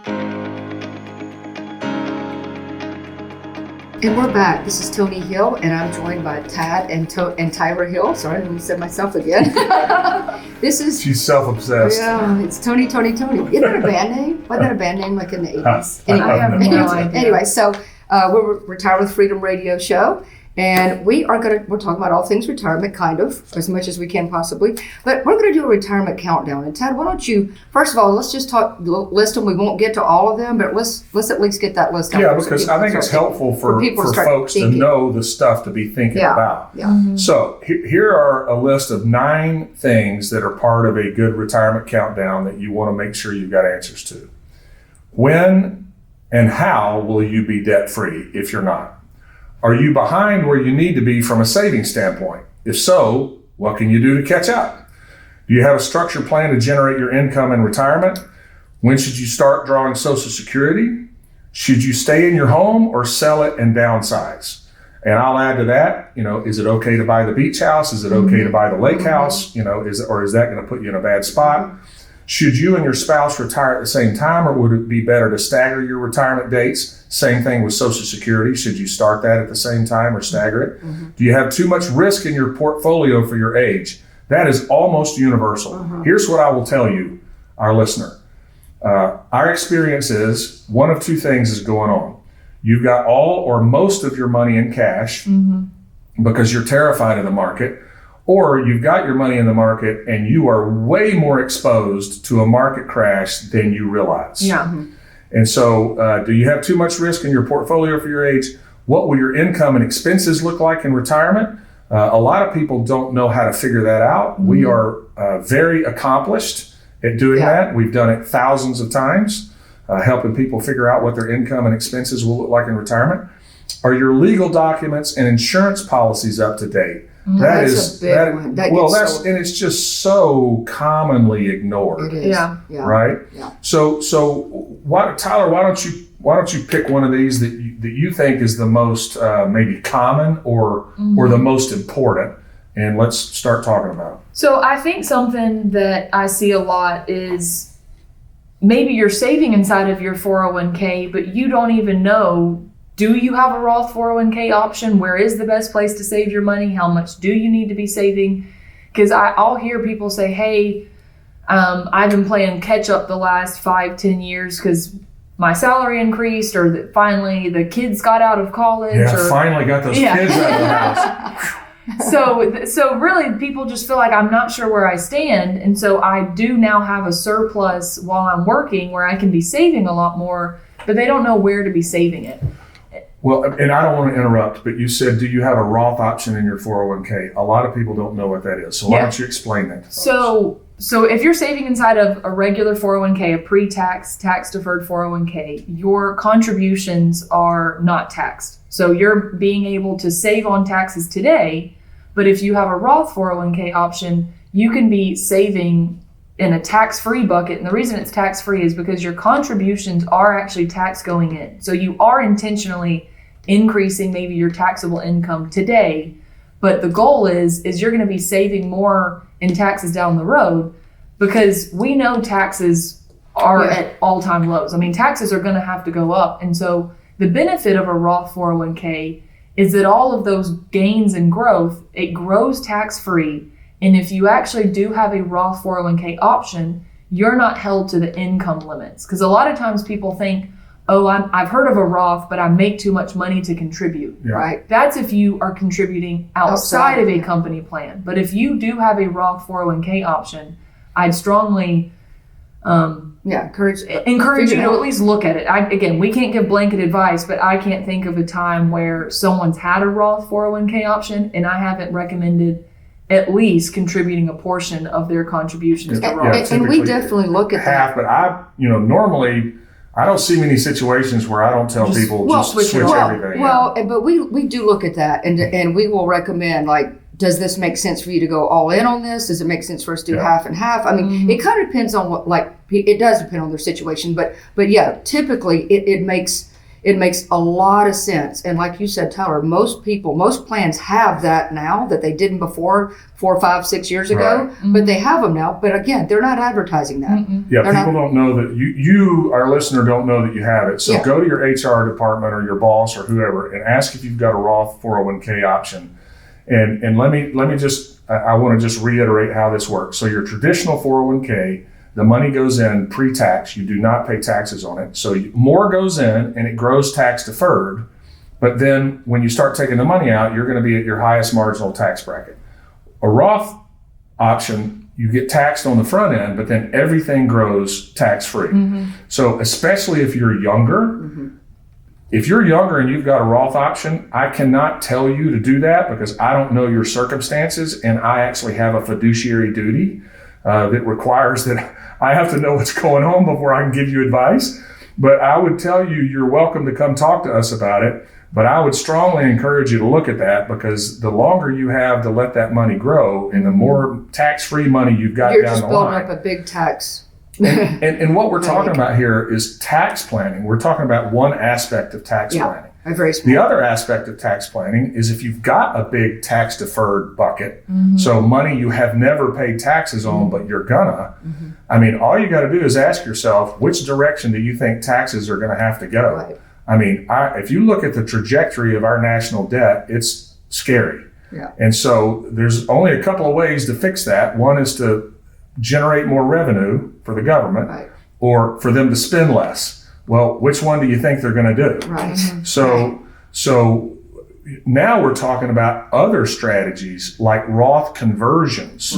And we're back. This is Tony Hill, and I'm joined by Tad and Tyra Hill. Sorry, I said myself again. She's self-obsessed. Yeah, it's Tony. Isn't that a band name? Wasn't that a band name like in the 80s? Anyway, I have no idea. Anyway, so we're Retire with Freedom radio show. And we're talking about all things retirement, kind of, as much as we can possibly. But we're going to do a retirement countdown. And Ted, why don't you, first of all, let's just list them. We won't get to all of them, but let's at least get that list out. Yeah, because I think it's helpful for folks to know the stuff to be thinking about. Yeah. Mm-hmm. So here are a list of 9 things that are part of a good retirement countdown that you want to make sure you've got answers to. When and how will you be debt-free if you're not? Are you behind where you need to be from a savings standpoint? If so, what can you do to catch up? Do you have a structured plan to generate your income in retirement? When should you start drawing Social Security? Should you stay in your home or sell it and downsize? And I'll add to that, is it okay to buy the beach house? Is it okay to buy the lake house? Or is that going to put you in a bad spot? Should you and your spouse retire at the same time, or would it be better to stagger your retirement dates? Same thing with Social Security. Should you start that at the same time or stagger it? Mm-hmm. Do you have too much risk in your portfolio for your age? That is almost universal. Mm-hmm. Here's what I will tell you, our listener. Our experience is one of 2 things is going on. You've got all or most of your money in cash because you're terrified of the market, or you've got your money in the market and you are way more exposed to a market crash than you realize. Yeah. And so do you have too much risk in your portfolio for your age? What will your income and expenses look like in retirement? A lot of people don't know how to figure that out. Mm-hmm. We are very accomplished at doing that. We've done it thousands of times, helping people figure out what their income and expenses will look like in retirement. Are your legal documents and insurance policies up to date? That's a big one. And it's just so commonly ignored. It is. Yeah. Right? Yeah. So Tyler, why don't you pick one of these that you think is the most maybe common or the most important, and let's start talking about it. So I think something that I see a lot is maybe you're saving inside of your 401k, but you don't even know, do you have a Roth 401k option? Where is the best place to save your money? How much do you need to be saving? Because I'll hear people say, hey, I've been playing catch up the last 5-10 years because my salary increased, or that finally the kids got out of college. Yeah, finally got those kids out of the house. So really people just feel like I'm not sure where I stand. And so I do now have a surplus while I'm working where I can be saving a lot more, but they don't know where to be saving it. Well, and I don't want to interrupt, but you said, do you have a Roth option in your 401k? A lot of people don't know what that is. So why don't you explain that to folks? So if you're saving inside of a regular 401k, a pre-tax, tax-deferred 401k, your contributions are not taxed. So you're being able to save on taxes today, but if you have a Roth 401k option, you can be saving in a tax-free bucket. And the reason it's tax-free is because your contributions are actually tax going in. So you are intentionally increasing maybe your taxable income today, but the goal is you're going to be saving more in taxes down the road, because we know taxes are at all-time lows. I mean, taxes are going to have to go up. And so the benefit of a Roth 401k is that all of those gains and growth, it grows tax-free. And if you actually do have a Roth 401k option, you're not held to the income limits. Because a lot of times people think, oh, I've heard of a Roth, but I make too much money to contribute, right? That's if you are contributing outside of a company plan. But if you do have a Roth 401k option, I'd strongly encourage you to at least look at it. Again, we can't give blanket advice, but I can't think of a time where someone's had a Roth 401k option and I haven't recommended at least contributing a portion of their contributions to Roth. And we definitely look at that. But normally I don't see many situations where I don't tell people switch everything. But we do look at that, and we will recommend, like, does this make sense for you to go all in on this? Does it make sense for us to do half and half? I mean, it kind of depends on it does depend on their situation, but yeah, typically it makes, it makes a lot of sense. And like you said, Tyler, most plans have that now that they didn't before 4, 5, 6 years ago, but they have them now. But again, they're not advertising that. Yeah, people don't know that you, our listener, don't know that you have it. So go to your HR department or your boss or whoever and ask if you've got a Roth 401k option. And let me just, I want to just reiterate how this works. So your traditional 401k, the money goes in pre-tax. You do not pay taxes on it. So more goes in and it grows tax deferred. But then when you start taking the money out, you're going to be at your highest marginal tax bracket. A Roth option, you get taxed on the front end, but then everything grows tax-free. So especially if you're younger, if you're younger and you've got a Roth option, I cannot tell you to do that because I don't know your circumstances, and I actually have a fiduciary duty that requires that I have to know what's going on before I can give you advice. But I would tell you, you're welcome to come talk to us about it. But I would strongly encourage you to look at that because the longer you have to let that money grow and the more tax-free money you've got You're down just the building line. up a big tax. And what we're talking about here is tax planning. We're talking about one aspect of tax planning. The other aspect of tax planning is if you've got a big tax deferred bucket, so money you have never paid taxes on, but you're gonna, I mean, all you got to do is ask yourself, which direction do you think taxes are going to have to go? Right. I mean, if you look at the trajectory of our national debt, it's scary. And so there's only a couple of ways to fix that. One is to generate more revenue for the government or for them to spend less. Well, which one do you think they're going to do? So now we're talking about other strategies like Roth conversions,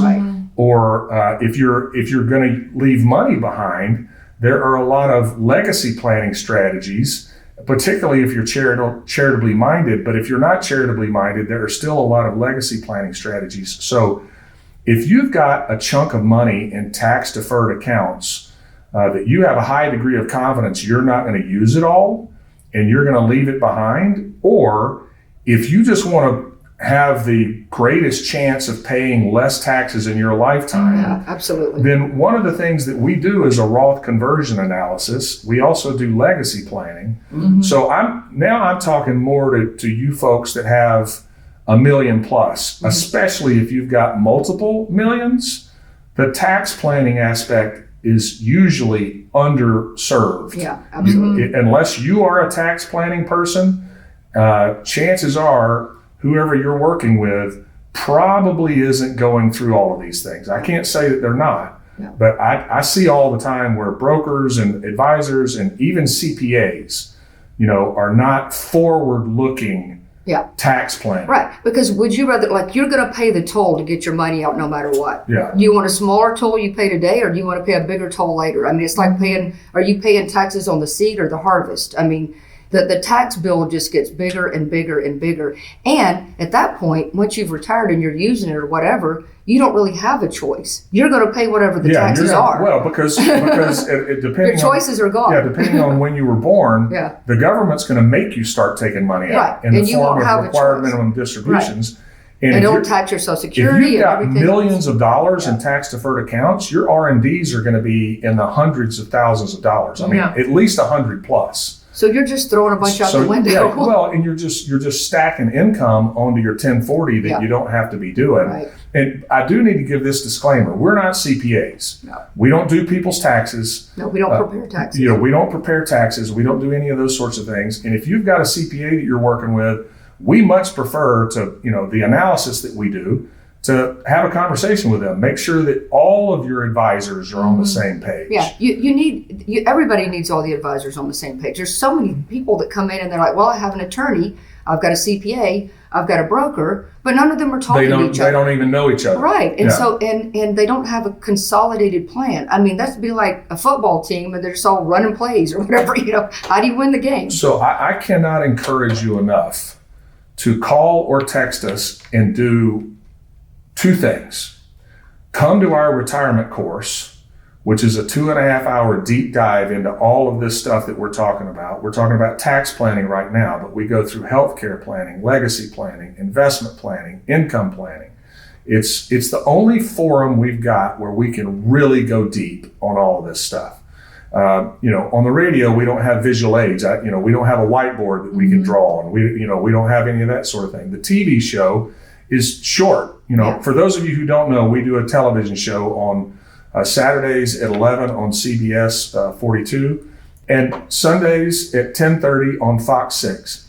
or if you're going to leave money behind, there are a lot of legacy planning strategies, particularly if you're charitably minded. But if you're not charitably minded, there are still a lot of legacy planning strategies. So if you've got a chunk of money in tax deferred accounts that you have a high degree of confidence you're not going to use it all and you're going to leave it behind, or if you just want to have the greatest chance of paying less taxes in your lifetime, then one of the things that we do is a Roth conversion analysis. We also do legacy planning. So I'm talking more to you folks that have $1 million plus, especially if you've got multiple millions. The tax planning aspect is usually underserved. Unless you are a tax planning person, chances are whoever you're working with probably isn't going through all of these things. I can't say that they're not, but I see all the time where brokers and advisors and even CPAs, are not forward-looking tax planning. Right, because would you rather, you're going to pay the toll to get your money out no matter what. Do you want a smaller toll you pay today, or do you want to pay a bigger toll later? I mean, it's like are you paying taxes on the seed or the harvest? I mean, the tax bill just gets bigger and bigger and bigger. And at that point, once you've retired and you're using it or whatever, you don't really have a choice. You're going to pay whatever the taxes are. Well, because it depending your choices are gone. Depending on when you were born, the government's going to make you start taking money out in the form of required minimum distributions. And don't tax your Social Security. If you've got millions of dollars in tax deferred accounts, your R&Ds are going to be in the hundreds of thousands of dollars. I mean, at least 100 plus. So you're just throwing a bunch out the window. And you're just stacking income onto your 1040 that you don't have to be doing. And I do need to give this disclaimer: we're not CPAs. We don't do people's taxes. We don't prepare taxes. We don't prepare taxes. We don't do any of those sorts of things. And if you've got a CPA that you're working with, we much prefer to the analysis that we do, to have a conversation with them. Make sure that all of your advisors are on the same page. Everybody needs all the advisors on the same page. There's so many people that come in and they're like, well, I have an attorney, I've got a CPA, I've got a broker, but none of them are talking to each other. They don't even know each other. Right. And so, and they don't have a consolidated plan. I mean, that'd be like a football team and they're just all running plays or whatever, how do you win the game? So I cannot encourage you enough to call or text us and do two things. Come to our retirement course, which is a 2.5-hour deep dive into all of this stuff that we're talking about. We're talking about tax planning right now, but we go through healthcare planning, legacy planning, investment planning, income planning. It's the only forum we've got where we can really go deep on all of this stuff. On the radio, we don't have visual aids. We don't have a whiteboard that we can draw on. We don't have any of that sort of thing. The TV show is short. For those of you who don't know, we do a television show on Saturdays at 11 on CBS 42 and Sundays at 10:30 on Fox 6.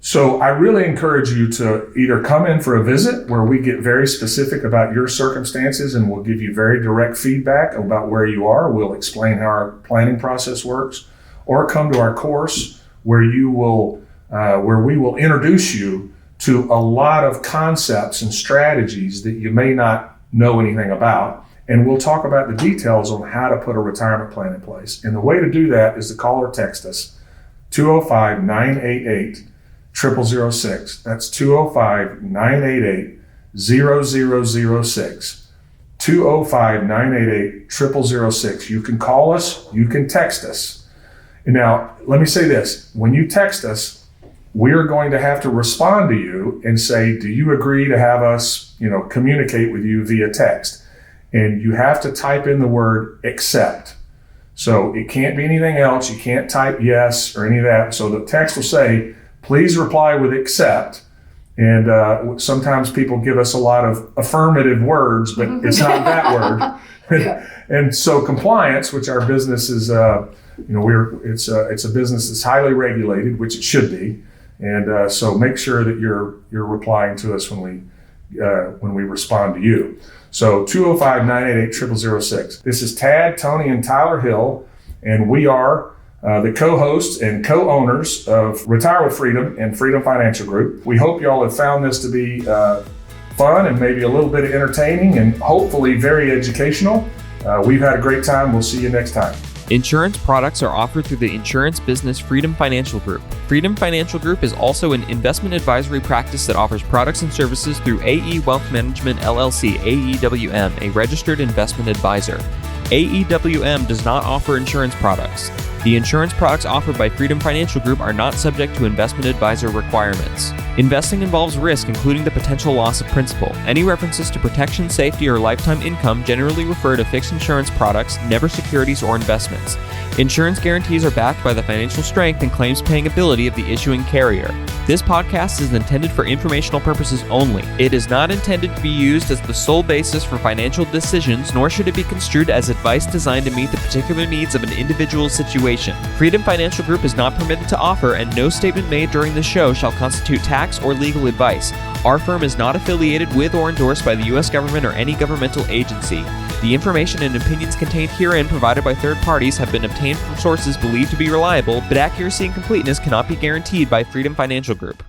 So I really encourage you to either come in for a visit where we get very specific about your circumstances and we'll give you very direct feedback about where you are. We'll explain how our planning process works, or come to our course where we will introduce you to a lot of concepts and strategies that you may not know anything about. And we'll talk about the details on how to put a retirement plan in place. And the way to do that is to call or text us, 205-988-0006. That's 205-988-0006. 205-988-0006. You can call us, you can text us. And now, let me say this. When you text us, we're going to have to respond to you and say, do you agree to have us, communicate with you via text? And you have to type in the word accept. So it can't be anything else. You can't type yes or any of that. So the text will say, please reply with accept. And sometimes people give us a lot of affirmative words, but it's not that word. And so compliance, which our business is, it's a business that's highly regulated, which it should be. And so make sure that you're replying to us when we respond to you. So 205-988-0006. This is Tad, Tony, and Tyler Hill, and we are the co-hosts and co-owners of Retire with Freedom and Freedom Financial Group. We hope y'all have found this to be fun and maybe a little bit entertaining and hopefully very educational. We've had a great time. We'll see you next time. Insurance products are offered through the insurance business Freedom Financial Group. Freedom Financial Group is also an investment advisory practice that offers products and services through AE Wealth Management LLC, AEWM, a registered investment advisor. AEWM does not offer insurance products. The insurance products offered by Freedom Financial Group are not subject to investment advisor requirements. Investing involves risk, including the potential loss of principal. Any references to protection, safety, or lifetime income generally refer to fixed insurance products, never securities or investments. Insurance guarantees are backed by the financial strength and claims-paying ability of the issuing carrier. This podcast is intended for informational purposes only. It is not intended to be used as the sole basis for financial decisions, nor should it be construed as advice designed to meet the particular needs of an individual situation. Freedom Financial Group is not permitted to offer, and no statement made during this show shall constitute tax or legal advice. Our firm is not affiliated with or endorsed by the U.S. government or any governmental agency. The information and opinions contained herein provided by third parties have been obtained from sources believed to be reliable, but accuracy and completeness cannot be guaranteed by Freedom Financial Group.